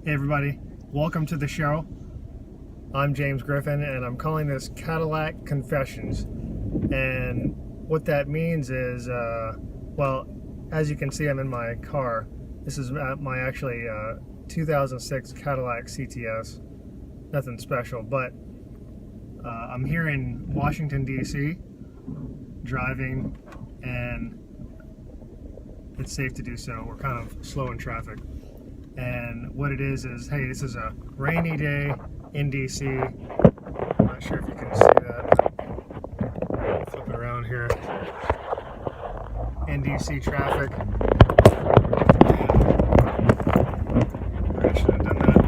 Hey everybody, welcome to the show. I'm James Griffin and I'm calling this Cadillac Confessions. And what that means is, well, as you can see, I'm in my car. This is my actually 2006 Cadillac CTS. Nothing special, but I'm here in Washington, D.C. driving, and it's safe to do so. We're kind of slow in traffic. And what it is, hey, this is a rainy day in DC. I'm not sure if you can see that. Flip it around here. In DC traffic. I should have done that.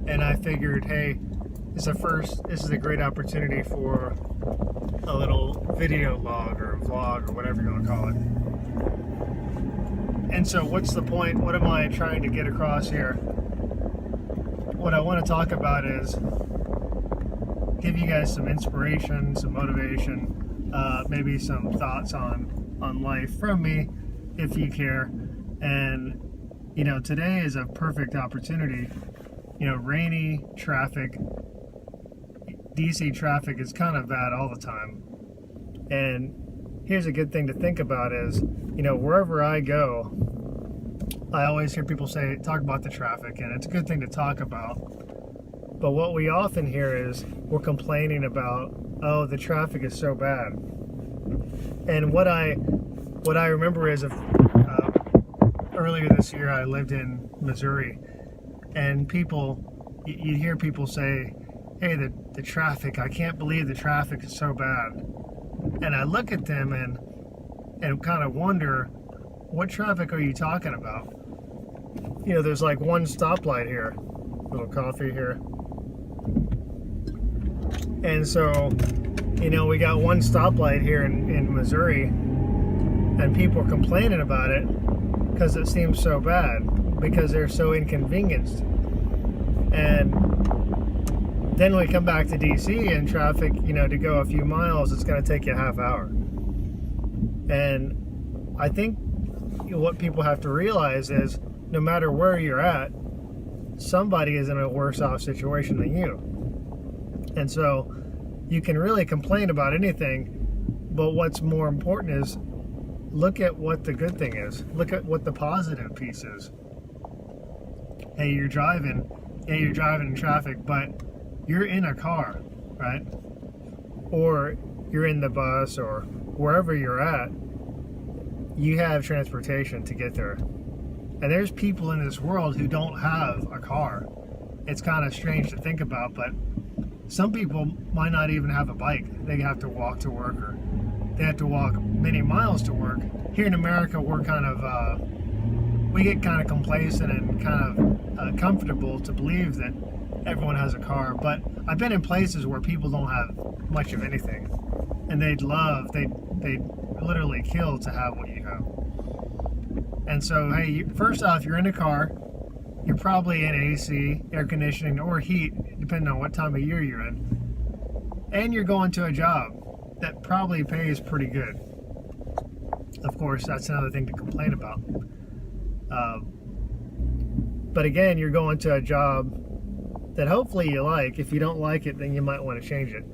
And I figured, hey, this is a great opportunity for a little video log or vlog or whatever you want to call it. And so what's the point? What am I trying to get across here? What I want to talk about is give you guys some inspiration, some motivation, maybe some thoughts on life from me, if you care. And, you know, today is a perfect opportunity. You know, rainy traffic, DC traffic is kind of bad all the time. And here's a good thing to think about is, you know, wherever I go, I always hear people talk about the traffic, and it's a good thing to talk about. But what we often hear is we're complaining about, oh, the traffic is so bad. And what I remember is earlier this year I lived in Missouri, and you hear people say, hey, the traffic, I can't believe the traffic is so bad. And I look at them and kind of wonder, what traffic are you talking about? You know, there's like one stoplight here, little coffee here. And so, you know, we got one stoplight here in Missouri, and people are complaining about it because it seems so bad, because they're so inconvenienced. And then we come back to DC and traffic, you know, to go a few miles, it's going to take you a half hour. And I think what people have to realize is no matter where you're at, somebody is in a worse off situation than you. And so you can really complain about anything, but what's more important is look at what the good thing is. Look at what the positive piece is. Hey, you're driving in traffic, but you're in a car, right? Or you're in the bus, or wherever you're at, you have transportation to get there. And there's people in this world who don't have a car. It's kind of strange to think about, but some people might not even have a bike. They have to walk to work, or they have to walk many miles to work. Here in America, we're we get kind of complacent and kind of comfortable to believe that everyone has a car. But I've been in places where people don't have much of anything, and they'd literally kill to have what you have. And so, hey, first off, you're in a car, you're probably in AC, air conditioning, or heat, depending on what time of year you're in, and you're going to a job that probably pays pretty good. Of course, that's another thing to complain about. But again, you're going to a job that hopefully you like. If you don't like it, then you might want to change it.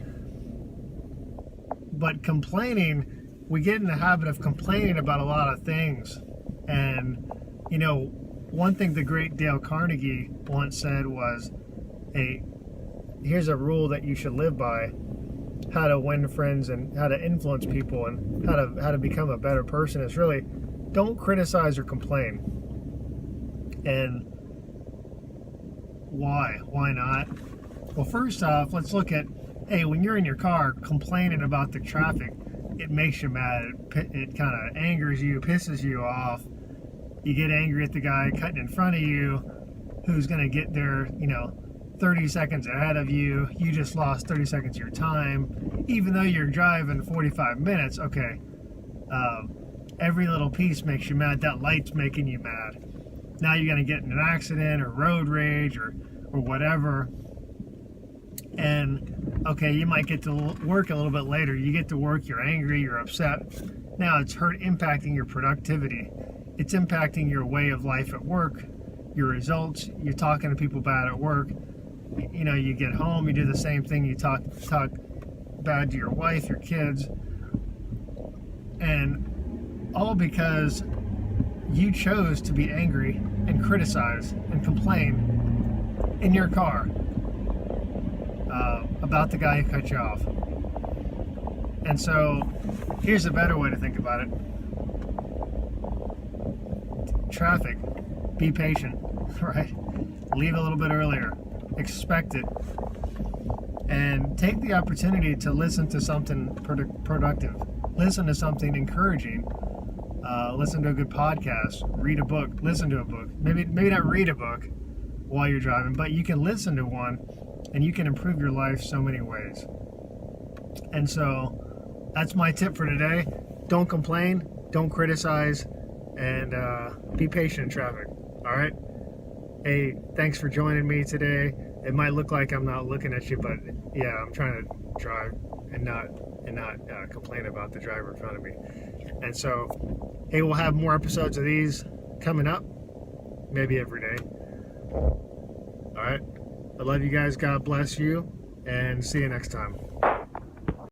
But complaining, we get in the habit of complaining about a lot of things. And, you know, one thing the great Dale Carnegie once said was, hey, here's a rule that you should live by: how to win friends and how to influence people and how to become a better person is really, don't criticize or complain. And why not? Well, first off, let's look at, hey, when you're in your car complaining about the traffic, it makes you mad. It kind of angers you, pisses you off. You get angry at the guy cutting in front of you, who's going to get there, you know, 30 seconds ahead of you. You just lost 30 seconds of your time, even though you're driving 45 minutes. Okay, every little piece makes you mad. That light's making you mad. Now you're going to get in an accident or road rage or whatever. And okay, you might get to work a little bit later. You get to work, you're angry, you're upset. Now it's impacting your productivity. It's impacting your way of life at work, your results. You're talking to people bad at work. You know, you get home, you do the same thing. You talk bad to your wife, your kids, and all because you chose to be angry and criticize and complain in your car about the guy who cut you off. And so here's a better way to think about it. Traffic, be patient, right? Leave a little bit earlier, expect it, and take the opportunity to listen to something productive, listen to something encouraging, listen to a good podcast, read a book, listen to a book. Maybe not read a book while you're driving, but you can listen to one and you can improve your life so many ways. And so that's my tip for today. Don't complain, don't criticize, and be patient in traffic. All right? Hey, thanks for joining me today. It might look like I'm not looking at you, but yeah, I'm trying to drive and not complain about the driver in front of me. And so, hey, we'll have more episodes of these coming up, maybe every day. All right? I love you guys. God bless you, and see you next time.